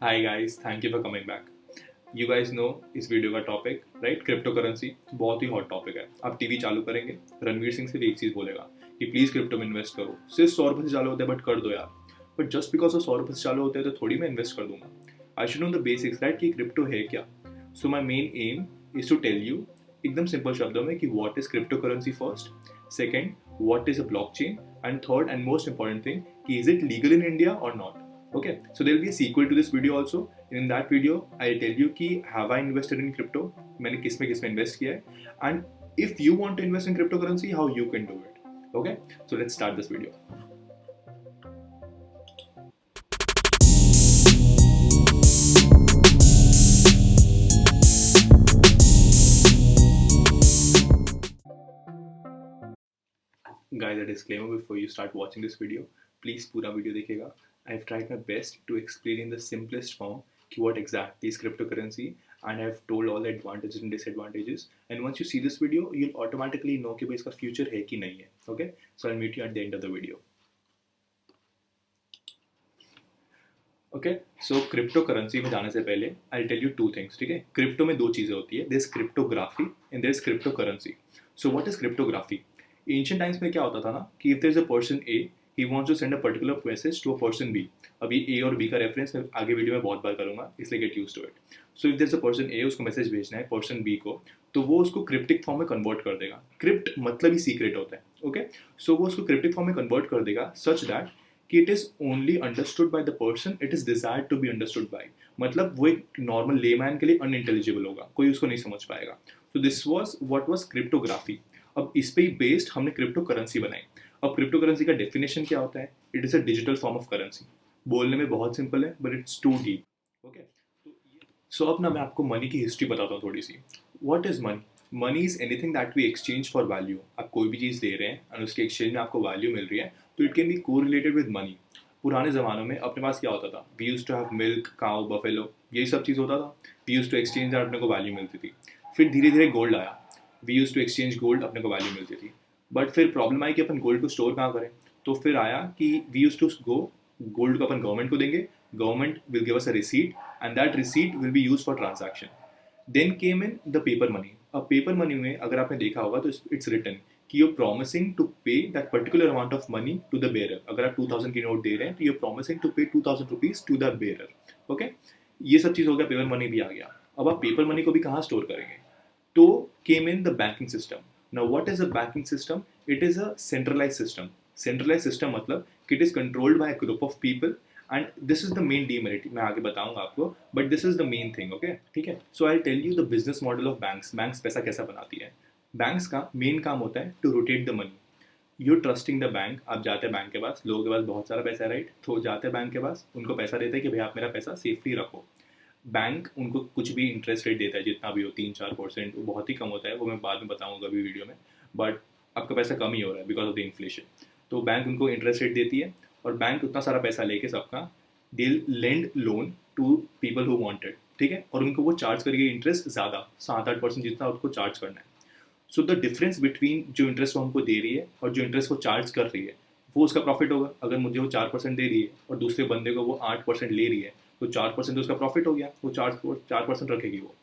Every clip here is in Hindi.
Hi guys, thank you for coming back. You guys know इस वीडियो का टॉपिक राइट, क्रिप्टो करेंसी बहुत ही हॉट टॉपिक है। आप टीवी चालू करेंगे, रणवीर सिंह सिर्फ एक चीज़ बोलेगा कि प्लीज़ क्रिप्टो में इन्वेस्ट करो। सिर्फ 100 रुपये से चालू होते हैं, बट कर दो यार। बट जस्ट बिकॉज वो 100 रुपये से चालू होते हैं तो थोड़ी मैं इन्वेस्ट कर दूंगा। I should know the basics right, कि क्रिप्टो है क्या। So my main aim is to tell you एकदम सिंपल शब्दों में कि what is crypto currency first, second what is a blockchain, and third and most important thing कि is it legal in India और not. Okay, so there will be a sequel to this video also. In that video, I'll tell you कि have I invested in crypto, मैंने किस में invest किया है, and if you want to invest in cryptocurrency, how you can do it. Okay, so let's start this video. Guys, a disclaimer before you start watching this video. Please पूरा वीडियो देखिएगा. I've tried my best to explain in the simplest form कि what exactly is cryptocurrency, and I've told all the advantages and disadvantages. And once you see this video, you'll automatically know कि भाई इसका future है कि नहीं है. Okay? So I'll meet you at the end of the video. Okay? So cryptocurrency में जाने से पहले I'll tell you two things. ठीक है? क्रिप्टो में दो चीज़ें होती है. There's cryptography and there's cryptocurrency. So what is cryptography? Ancient times में क्या होता था ना कि if there's a person A, he wants to send a particular message to a person B. अभी A और B का रेफरेंस मैं आगे वीडियो में बहुत बार करूँगा, इसलिए get use to it. So if there's a person A, उसको मैसेज भेजना है पर्सन B को, तो वो उसको क्रिप्टिक फॉर्म में कन्वर्ट कर देगा. क्रिप्ट मतलब ही सीक्रेट होता है. ओके, सो वो उसको क्रिप्टिक फॉर्म में कन्वर्ट कर देगा सच दैट कि it is only understood by the person it is desired to be understood by. मतलब वो एक नॉर्मल लेमैन के लिए अनइंटेलिजिबल होगा, कोई उसको नहीं समझ पाएगा. तो this was what was cryptography. अब इस पे ही बेस्ड हमने क्रिप्टो करेंसी बनाई. अब क्रिप्टो करेंसी का डेफिनेशन क्या होता है? It is a digital form of currency. बोलने में बहुत सिंपल है, but it's too deep. Okay, so अब ना मैं आपको मनी की हिस्ट्री बताता हूँ थोड़ी सी. What is money? Money is anything that we exchange for value. आप कोई भी चीज़ दे रहे हैं और उसके एक्सचेंज में आपको वैल्यू मिल रही है, तो it can be correlated with money. पुराने ज़मानों में अपने पास क्या होता था? We use to have milk, cow, buffalo, यही सब चीज़ होता था. वी यूज टू एक्सचेंज, अपने को वैल्यू मिलती थी. फिर धीरे धीरे गोल्ड आया. We use to exchange gold, अपने को वैल्यू मिलती थी. बट फिर प्रॉब्लम आई कि अपन गोल्ड को स्टोर कहाँ करें. तो फिर आया कि we use to go, gold को अपन गवर्नमेंट को देंगे, government will give us a receipt, and that receipt will be use for transaction. Then came in the paper money. अब पेपर मनी में अगर आपने देखा होगा तो इट्स रिटन कि you're promising to pay that particular amount of money to the bearer. अगर आप 2000 की नोट दे रहे हैं तो you're promising to pay 2000 rupees to the bearer. Okay, ये सब चीज़ हो गया, पेपर मनी भी आ गया. अब आप पेपर मनी को भी कहाँ स्टोर करेंगे? तो came in the banking system. Now what is a banking system? It is a centralized system. Centralized system मतलब कि it is controlled by a group of people, and this is the main demerit. मैं आगे बताऊंगा आपको, but this is the main thing. Okay, ठीक है. So I'll tell you the business model of banks. Banks पैसा कैसा बनाती है. बैंक्स का मेन काम होता है to rotate the money. You trusting the bank. आप जाते हैं बैंक के पास, लोगों के पास बहुत सारा पैसा है राइट, तो जाते हैं बैंक के पास, उनको पैसा देते हैं कि भाई आप मेरा पैसा सेफली रखो. बैंक उनको कुछ भी इंटरेस्ट रेट देता है, जितना भी हो 3-4%, वो बहुत ही कम होता है, वो मैं बाद में बताऊंगा अभी वीडियो में. बट आपका पैसा कम ही हो रहा है बिकॉज ऑफ द इन्फ्लेशन. तो बैंक उनको इंटरेस्ट रेट देती है, और बैंक उतना सारा पैसा लेके सबका they lend loan to people who wanted. ठीक है, और उनको वो चार्ज करेगी इंटरेस्ट ज़्यादा, 7-8% जितना उसको चार्ज करना है. सो द डिफरेंस बिटवीन जो इंटरेस्ट वो हमको दे रही है और जो इंटरेस्ट वो चार्ज कर रही है, वो उसका प्रॉफिट होगा. अगर मुझे वो 4% दे रही है और दूसरे बंदे को वो 8% ले रही है, तो 4% तो उसका प्रॉफिट हो गया. वो 4% रखेगी वो.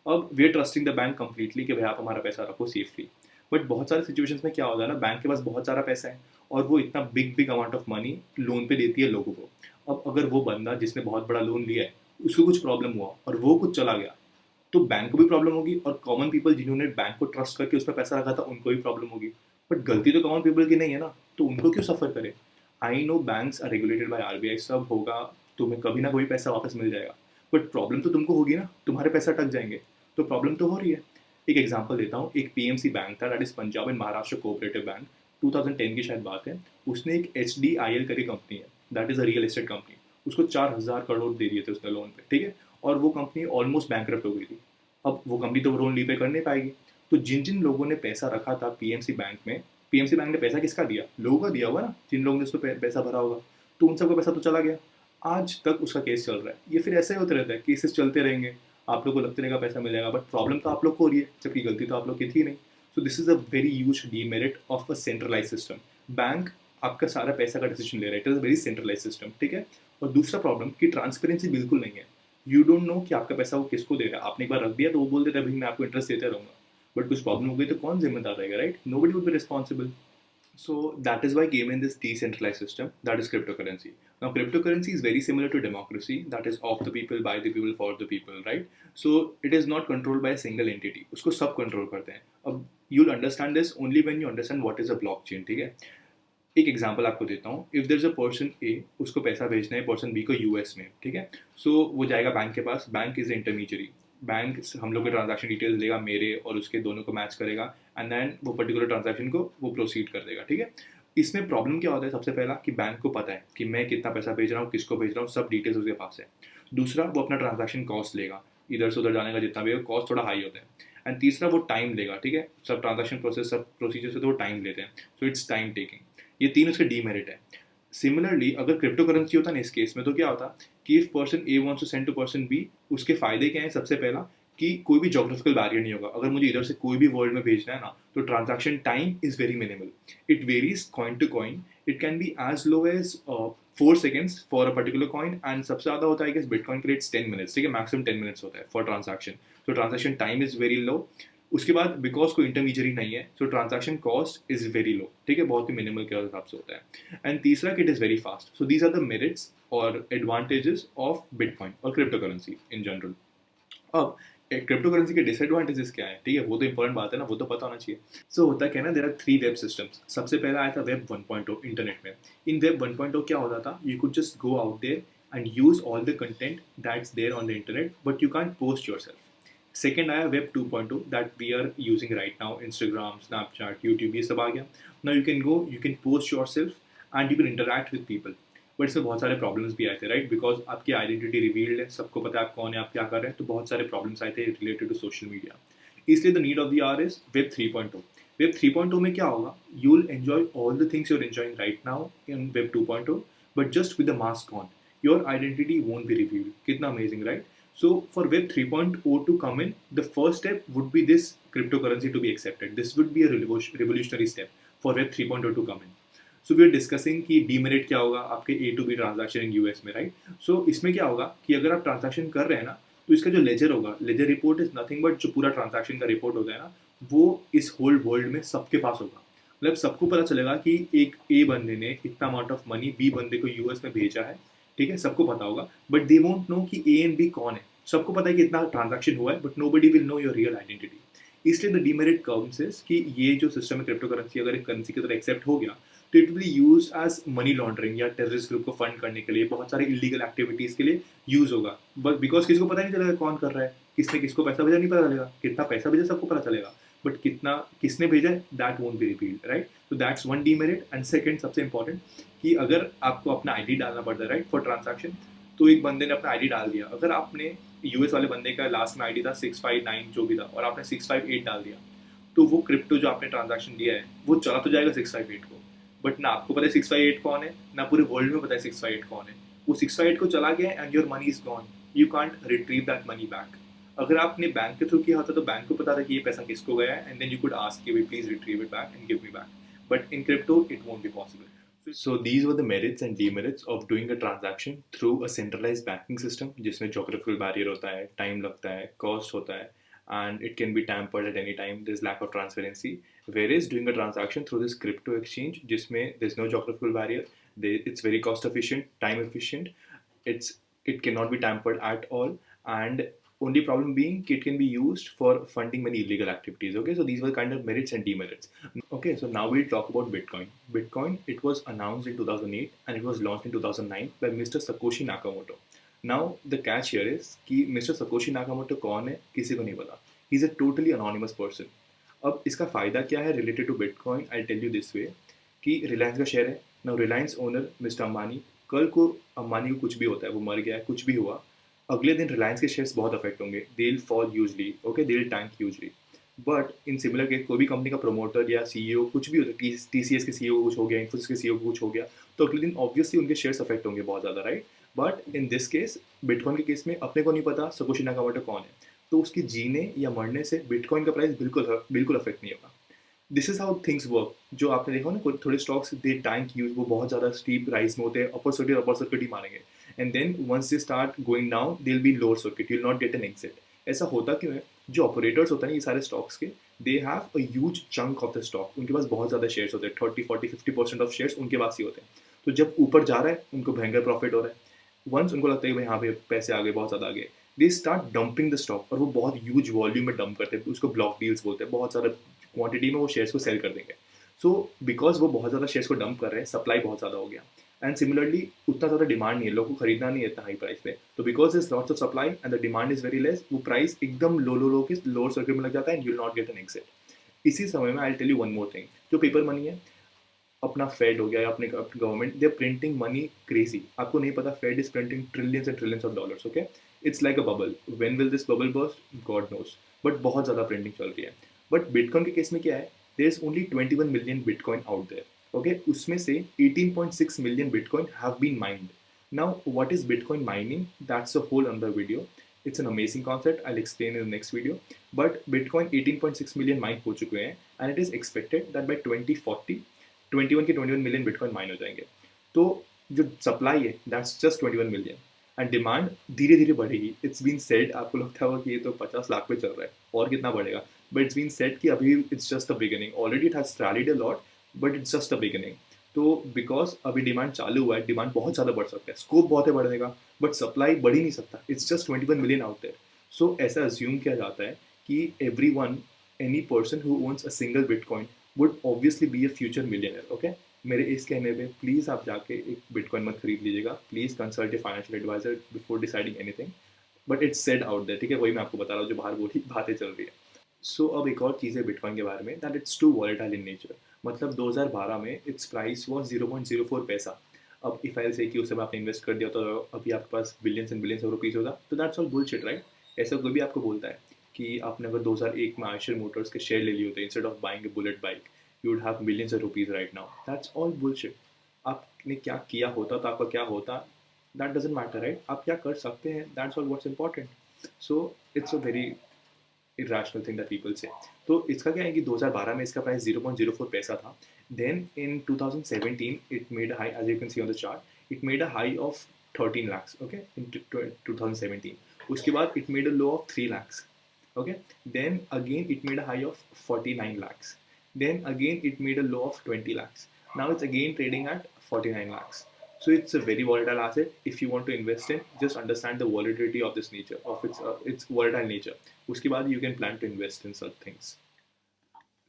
अब we are trusting the bank completely कि भाई आप हमारा पैसा रखो सेफली. बट बहुत सारे सिचुएशंस में क्या होता है ना, बैंक के पास बहुत सारा पैसा है और वो इतना big amount of money loan पे देती है लोगों को. अब अगर वो बंदा जिसने बहुत बड़ा लोन लिया है, उसको कुछ प्रॉब्लम हुआ और वो कुछ चला गया, तो बैंक को भी प्रॉब्लम होगी, और कॉमन पीपल जिन्होंने बैंक को ट्रस्ट करके उस पर पैसा रखा था उनको भी प्रॉब्लम होगी. बट गलती तो कॉमन पीपल की नहीं है ना, तो उनको क्यों सफ़र करे. I know banks are regulated by RBI, सब होगा, तुम्हें कभी ना कभी पैसा वापस मिल जाएगा. बट प्रॉब्लम तो तुमको होगी ना, तुम्हारे पैसा अटक जाएंगे, तो प्रॉब्लम तो हो रही है. एक एग्जाम्पल देता हूँ. एक पीएमसी बैंक था, that is Punjab and Maharashtra cooperative bank. 2010 की शायद बात है. उसने एक HDIL करके कंपनी है, that is a real estate company. उसको 4000 करोड़ दे दिए थे उसने लोन पे. ठीक है, और वो कंपनी ऑलमोस्ट बैंकरप्ट हो गई थी. अब वो कंपनी तो लोन रीपे कर नहीं पाएगी. तो जिन जिन लोगों ने पैसा रखा था पीएमसी बैंक में, पीएमसी बैंक ने पैसा किसका दिया? लोगों का दिया होगा ना, जिन लोगों ने उस पर पैसा भरा होगा. तो उन सबका पैसा तो चला गया. आज तक उसका केस चल रहा है. ये फिर ऐसे ही होते रहता है, केसेस चलते रहेंगे, आप लोग को लगते रहेगा पैसा मिलेगा, बट प्रॉब्लम तो आप लोग को हो रही है, जबकि गलती तो आप लोग की थी नहीं. So this is a very huge demerit of a centralize system. Bank आपका सारा पैसा का डिसीजन ले रहा है. It is a very centralize system. ठीक है, और दूसरा प्रॉब्लम कि ट्रांसपेरेंसी बिल्कुल नहीं है। यू डोंट नो कि आपका पैसा वो किसको दे रहा है। आपने एक बार रख दिया तो वो बोल देता है भाई मैं आपको इंटरेस्ट देते रहूँगा, बट कुछ प्रॉब्लम हो गई तो कौन जिम्मेदार रहेगा, right? Nobody would be responsible. So that is why came in this decentralized system, that is cryptocurrency. Now cryptocurrency is very similar to democracy, that is of the people, by the people, for the people, right? So it is not controlled by a single entity. उसको सब control करते हैं. अब you'll understand this only when you understand what is a blockchain, ठीक है? एक एग्जांपल आपको देता हूँ. If there is a person A, उसको पैसा भेजना है पर्सन बी को यूएस में, ठीक है? सो वो जाएगा बैंक के पास. Bank is intermediary. बैंक हम लोग के ट्रांजैक्शन डिटेल्स लेगा मेरे और उसके दोनों को मैच करेगा एंड देन वो पर्टिकुलर ट्रांजैक्शन को वो प्रोसीड कर देगा, ठीक है? इसमें प्रॉब्लम क्या होता है? सबसे पहला कि बैंक को पता है कि मैं कितना पैसा भेज रहा हूँ, किसको भेज रहा हूँ, सब डिटेल्स उसके पास है. दूसरा, वो अपना ट्रांजैक्शन कॉस्ट लेगा, इधर से उधर जाने का जितना भी है कॉस्ट थोड़ा हाई होता है. एंड तीसरा, वो टाइम लेगा, ठीक है? सब ट्रांजैक्शन प्रोसेस, सब प्रोसीजर से तो वो टाइम लेते हैं. So it's time taking. ये तीन उसके डीमेरिट है. सिमिलरली अगर क्रिप्टो करेंसी होता ना इस केस में, तो क्या होता कि if person A wants to send to person B, उसके फायदे क्या है? सबसे पहला कि कोई भी जोग्राफिकल बैरियर नहीं होगा. अगर मुझे इधर से कोई भी वर्ल्ड में भेजना है ना, तो transaction time is very minimal. It varies coin to coin. It can be as low as 4 seconds for a particular coin and सबसे ज़्यादा होता है कि बिटकॉइन के लिए 10 minutes, ठीक है? मैक्सिमम 10 minutes होता है फॉर ट्रांजैक्शन. तो transaction time is very low. उसके बाद बिकॉज कोई इंटरमीडियरी नहीं है, so transaction cost is very low, ठीक है? बहुत ही मिनिमल के हिसाब से होता है. एंड तीसरा कि it is very fast. So these are the merits और एडवांटेजेस ऑफ बिटकॉइन और क्रिप्टो करेंसी इन जनरल. अब क्रिप्टो करेंसी के डिसएडवांटेजेस क्या है, ठीक है? वो तो इंपॉर्टेंट बात है ना, वो तो पता होना चाहिए. सो होता क्या है ना, देयर आर 3 वेब सिस्टम्स. सबसे पहला आया था वेब 1.0 इंटरनेट में. इन वेब 1.0 क्या होता था? You could just go out there and use all the content that's there on the internet, but you can't post yourself. Second आया web 2.0 that we are using right now. Instagram, Snapchat, YouTube, ये सब आ गया. Now you can go, you can post yourself and you can interact with people. But इसमें बहुत सारे प्रॉब्लम्स भी आए थे, राइट? बिकॉज आपकी आइडेंटिटी रिवील्ड है, सबको पता है आप कौन है, आप क्या कर रहे हैं, तो बहुत सारे प्रॉब्लम्स आए थे रिलेटेड टू सोशल मीडिया. इसलिए the need of the hour is web 3.0. Web 3.0 में क्या होगा? You will enjoy all the things you are enjoying right now in web 2.0, but just with the mask on. Your identity won't be revealed. कितना amazing, right? So for Web 3.0 to come in, the first step would be this cryptocurrency to be accepted. This would be a revolutionary step for Web 3.0 to come in. So we are discussing कि demerit क्या होगा आपके A to B transaction in US में, right? So इसमें क्या होगा कि अगर आप transaction कर रहे हैं ना, तो इसका जो ledger होगा, ledger report is nothing but जो पूरा transaction का report होता है ना, वो इस whole world में सबके पास होगा. मतलब सबको पता चलेगा कि एक A बंदे ने इतना amount of money B बंदे को US में भेजा है, ठीक है? सबको पता होगा, बट दे वोंट नो कि A एंड B कौन है. सबको पता है कि इतना ट्रांजैक्शन हुआ है, but nobody will know your real identity. इसलिए द डीमेरिट कम्स इज कि ये जो सिस्टम है क्रिप्टो करेंसी, अगर एक करेंसी की तरह एक्सेप्ट हो गया, तो it will be use as money laundering या टेररिस्ट ग्रुप को फंड करने के लिए, बहुत सारे इलीगल एक्टिविटीज के लिए यूज होगा. बट बिकॉज किसी को पता नहीं चलेगा कौन कर रहा है, किसने किसको पैसा भेजा नहीं पता चलेगा, कितना पैसा भेजा सबको पता चलेगा, बट कितना किसने भेजा है that won't be revealed, right? तो that's one demerit. And second सबसे इंपॉर्टेंट कि अगर आपको अपना आईडी डालना पड़ता है, राइट, फॉर ट्रांजैक्शन, तो एक बंदे ने अपना आईडी डाल दिया. अगर आपने यूएस वाले बंदे का लास्ट में आईडी था 659 जो भी था, और आपने 658 डाल दिया, तो वो क्रिप्टो जो आपने ट्रांजैक्शन दिया है वो चला तो जाएगा 658 को, बट ना आपको पता है 658 कौन है, ना पूरे वर्ल्ड में पता है 658 कौन है. वो 658 को चला गया and your money is gone. You can't retrieve that money back. अगर आपने बैंक के थ्रू किया होता तो बैंक को पता था कि ये पैसा किसको गया है, and then you could ask कि please retrieve it back and give me back. But in crypto it won't be possible. So these were the merits and demerits of doing a transaction through a centralized banking system, जिसमें geographical barrier होता है, time लगता है, cost होता है, and it can be tampered at any time. There's lack of transparency. Whereas doing a transaction through this crypto exchange, जिसमें there's no geographical barrier, it's very cost efficient, time efficient. It cannot be tampered at all, and only problem being it can be used for funding many illegal activities. Okay, so these were kind of merits and demerits. Okay, so now we'll talk about Bitcoin. Bitcoin, it was announced in 2008 and it was launched in 2009 by Mr. Satoshi Nakamoto. Now the catch here is कि Mr. Satoshi Nakamoto कौन है किसी को नहीं पता. He's a totally anonymous person. अब इसका फ़ायदा क्या है related to Bitcoin? I'll tell you this way कि Reliance का शेयर है. Now Reliance owner Mr. Ambani, कल को अंबानी को कुछ भी होता है, वो मर गया है, कुछ भी हुआ, अगले दिन रिलायंस के शेयर्स बहुत अफेक्ट होंगे. They will fall hugely, okay, they will tank hugely. But in similar case कोई भी कंपनी का प्रमोटर या सीईओ कुछ भी होता है, टीसीएस के सीईओ को कुछ हो गया, इन्फोसिस के सीईओ को कुछ हो गया, तो अगले दिन ऑब्वियसली उनके शेयर्स अफेक्ट होंगे बहुत ज़्यादा, right? But in this case, bitcoin के केस में अपने को नहीं पता सतोशी नाकामोटो कौन है, तो उसकी जीने या मरने से बिटकॉइन का प्राइस बिल्कुल अफेक्ट नहीं होगा. This is how things work. जो आपने देखा ना, थोड़े स्टॉक्स दे टैंक यूज, वो बहुत ज़्यादा स्टीप राइज में होते हैं, अपर सर्किट ही मारेंगे. And then once they start going down they will be lower circuit, you will not get an exit. ऐसा होता क्यों है? जो ऑपरेटर्स होता है ना ये सारे स्टॉक्स के, they have a huge chunk of the stock, उनके पास बहुत ज़्यादा शेयर्स होते हैं, 30, 40, 50% ऑफ शेयर्स उनके पास ही होते हैं. तो जब ऊपर जा रहा है उनको भयंकर प्रॉफिट हो रहा है. वंस उनको लगता है कि भाई यहाँ पे पैसे आ गए, बहुत ज़्यादा आ गए, they start dumping the stock, और वो बहुत ह्यूज वॉल्यूम में डंप करते हैं, उसको ब्लॉक डील्स बोलते हैं, बहुत ज़्यादा क्वांटिटी में वो शेयर्स को सेल कर देंगे. सो बिकॉज वो बहुत ज़्यादा शेयर्स को डंप कर रहे हैं, सप्लाई बहुत ज़्यादा हो गया, एंड सिमिलरली उतना ज़्यादा डिमांड नहीं है, लोगों को खरीदना नहीं है इतना हाई प्राइस पे, तो because is lots of supply and the demand is very less, वो प्राइस एकदम लो के लोअर सर्किट में लग जाता है and you will not get an exit. इसी समय में I tell you one more thing, जो पेपर मनी है, अपना फेड हो गया या अपने government, they are printing money crazy. आपको नहीं पता, fed is printing trillions and trillions of dollars. Okay, it's like a bubble. When will this bubble burst, God knows, but बहुत ज़्यादा प्रिंटिंग चल रही है. बट बिटकॉइन के केस में क्या है, there is only 21 million bitcoin out there. Okay, उसमें से 18.6 million bitcoin have been mined. Now what is bitcoin mining, that's a whole another video. It's an amazing concept. I'll explain in the next video. But Bitcoin 18.6 million mine हो चुके हैं, and it is expected that by 2040 21 के 21 मिलियन बिटकॉइन माइन हो जाएंगे. तो जो सप्लाई है that's just 21 million, and demand धीरे धीरे बढ़ेगी. इट्स बीन सेड, आपको लगता होगा कि ये तो 50 लाख पे चल रहा है और कितना बढ़ेगा, बट इट्स बीन सेड कि अभी it's just a beginning. Already it has rallied a lot, but it's just a beginning. तो बिकॉज अभी डिमांड चालू हुआ है, डिमांड बहुत ज़्यादा बढ़ सकता है, स्कोप बहुत है बढ़ने का, बट सप्लाई बढ़ ही नहीं सकता. It's just 21 million out there. So ऐसा अज्यूम किया जाता है कि every one, any person who owns a single bitcoin would obviously be a future millionaire. Okay, मेरे इस कहने पे प्लीज़ आप जाके एक बिटकॉइन मत खरीद लीजिएगा, please consult a financial advisor before deciding anything. But it's said out there, ठीक है, वही मैं आपको बता रहा हूँ जो बाहर बोली बातें चल रही है. सो अब एक और चीज़ है बिटकॉइन के बारे में, that it's too volatile in nature. मतलब 2012 में इट्स प्राइस वॉज 0.04 पैसा. अब इफ आई से कि उस समय आपने इन्वेस्ट कर दिया तो अभी आपके पास billions and billions of rupees होगा, तो दैट्स ऑल बुलशिट, राइट? ऐसा कोई भी आपको बोलता है कि आपने अगर 2001 में आयशर मोटर्स के शेयर ले लिए होते, instead of buying A bullet bike, you would have millions of rupees right now. That's all bullshit. आपने क्या किया होता तो आपका क्या होता, दैट डजेंट मैटर, राइट? आप क्या कर सकते हैं, that's all what's important. So it's a very irrational thing that people say. तो इसका क्या है कि 2012 में इसका प्राइस 0.04 पैसा था. Then in 2017 it made a high, as you can see on the chart, it made a high of 13 lakhs. Okay, in 2017. उसके बाद it made a low of 3 lakhs. Okay, then again it made a high of 49 lakhs. Then again it made a low of 20 lakhs. Now it's again trading at 49 lakhs. So it's a very volatile asset. If you want to invest in, just understand the volatility of this nature, of its volatile nature. उसके बाद you can plan to invest in such things.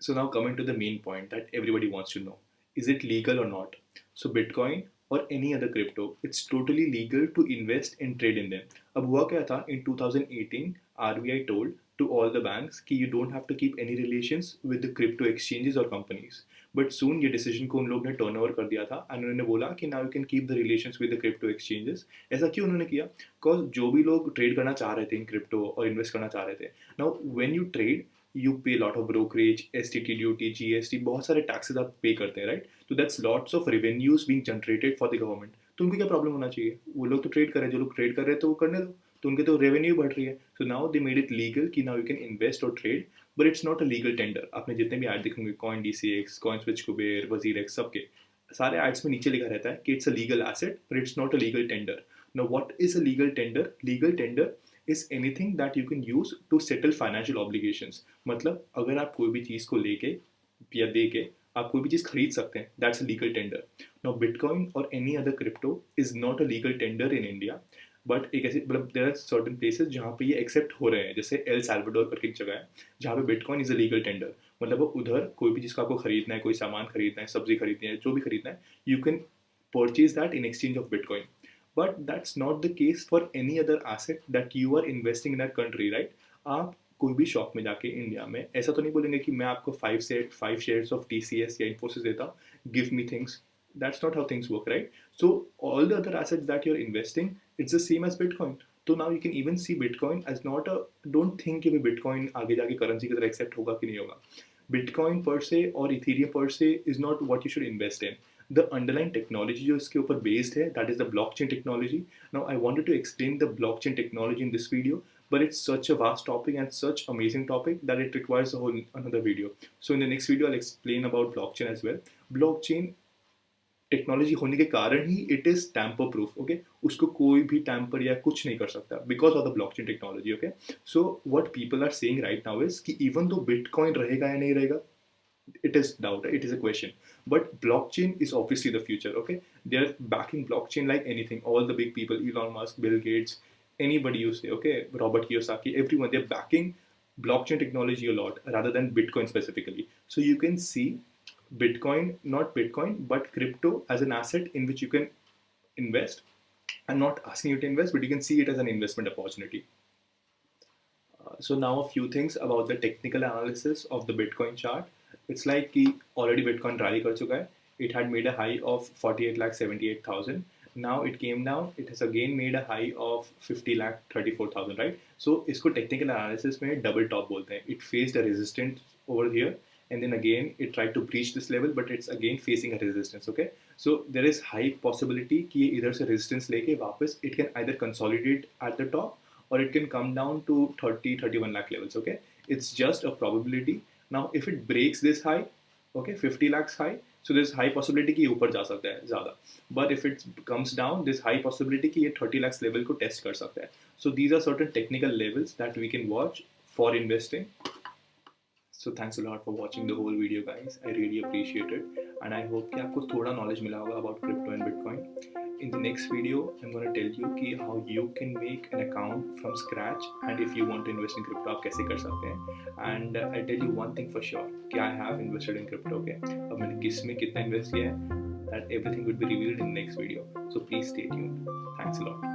So now coming to the main point that everybody wants to know, is it legal or not? So Bitcoin or any other crypto, it's totally legal to invest and trade in them. अब हुआ क्या था, in 2018 RBI told to all the banks कि you don't have to keep any relations with the crypto exchanges or companies. But soon ये डिसीजन को उन लोग ने टर्न ओवर कर दिया था एंड उन्होंने बोला कि now you can keep the relations with the crypto exchanges. ऐसा क्यों उन्होंने किया? बिकॉज जो भी लोग ट्रेड करना चाह रहे थे इन क्रिप्टो और इन्वेस्ट करना चाह रहे थे, now when you trade you pay lot of brokerage, STT duty, GST, बहुत सारे टैक्सेस आप पे करते हैं, राइट? तो that's lots of revenues being generated for the government. तो उनको क्या प्रॉब्लम होना चाहिए? वो लोग तो ट्रेड कर रहे हैं, जो लोग ट्रेड कर रहे हैं तो वो करने दो, तो उनके तो रेवेन्यू बढ़ रही है. So now they made it legal कि नाउ यू कैन इन्वेस्ट और trade, but it's not a legal tender. आपने जितने भी ऐड देखेंगे, coin DCX, coin switch Kuber, WazirX, सबके सारे एड्स में नीचे लिखा रहता है कि it's a legal asset but it's not a legal tender. Now what is a legal tender? Legal tender is anything that you can use to settle financial obligations. मतलब अगर आप कोई भी चीज़ को लेके या दे के आप कोई भी चीज़ खरीद सकते हैं, that's a legal tender. Now bitcoin और any other crypto is not a legal tender in India, but एक ऐसे मतलब देयर आर सर्टन प्लेसेस जहाँ पे ये एक्सेप्ट हो रहे हैं, जैसे एल सैल्वाडोर करके एक जगह है जहाँ पे bitcoin is a legal tender. मतलब उधर कोई भी चीज़ का आपको खरीदना है, कोई सामान खरीदना है, सब्जी खरीदनी है, जो भी खरीदना है, you can purchase that in exchange of bitcoin. But that's not the case for any other asset that you are investing in a country, right? आप कोई भी शॉप में जाके इंडिया में ऐसा तो नहीं बोलेंगे कि मैं आपको 5 shares ऑफ TCS या इन्फोसिस देता हूँ, give me things. That's not how things work, right? So all the other assets that you're investing, it's the same as Bitcoin. तो now you can even see Bitcoin as not a, don't think कि Bitcoin आगे जाके currency की तरह accept होगा कि नहीं होगा. Bitcoin per se और Ethereum per se is not what you should invest in. The underlying technology जो इसके ऊपर based है, that is the blockchain technology. Now I wanted to explain the blockchain technology in this video, but it's such a vast topic and such amazing topic that it requires a whole another video. So in the next video I'll explain about blockchain as well. Blockchain technology होने के कारण ही it is tamper proof. Okay, उसको कोई भी टैम्पर या कुछ नहीं कर सकता because of the blockchain technology. Okay, so what people are saying right now is कि इवन दो बिटकॉइन रहेगा या नहीं रहेगा, it is doubt, it is a question, but blockchain is obviously the future. Okay, they're backing blockchain like anything. All the big people, Elon Musk, Bill Gates, anybody you say, okay, Robert Kiyosaki, everyone, they're backing blockchain technology a lot rather than Bitcoin specifically. So you can see Bitcoin, not Bitcoin, but crypto as an asset in which you can invest. I'm not asking you to invest, but you can see it as an investment opportunity. So now a few things about the technical analysis of the Bitcoin chart. It's like कि already Bitcoin rally कर चुका है. It had made a high of 48 lakh 78,000. Now it came down. It has again made a high of 50 lakh 34,000. Right? So इसको technical analysis में double top बोलते हैं. It faced a resistance over here, and then again it tried to breach this level, but it's again facing a resistance. Okay, so there is high possibility कि ये इधर से resistance लेके वापस it can either consolidate at the top or it can come down to 31 lakh levels. Okay, it's just a probability. Now if it breaks this high, okay, 50 lakhs high, so there's high possibility कि ये ऊपर जा सकता है ज़्यादा, but if it comes down, there's high possibility कि ये 30 lakhs level को test कर सकता है. So these are certain technical levels that we can watch for investing. So thanks a lot for watching the whole video, guys. I really appreciate it, and I hope कि आपको थोड़ा knowledge मिला होगा about crypto and Bitcoin. In the next video, I'm going to tell you कि how you can make an account from scratch, and if you want to invest in crypto आप कैसे कर सकते हैं. And I'll tell you one thing for sure कि I have invested in crypto. Okay, अब मैंने किस में कितना invest किया है, that everything will be revealed in the next video. So please stay tuned. Thanks a lot.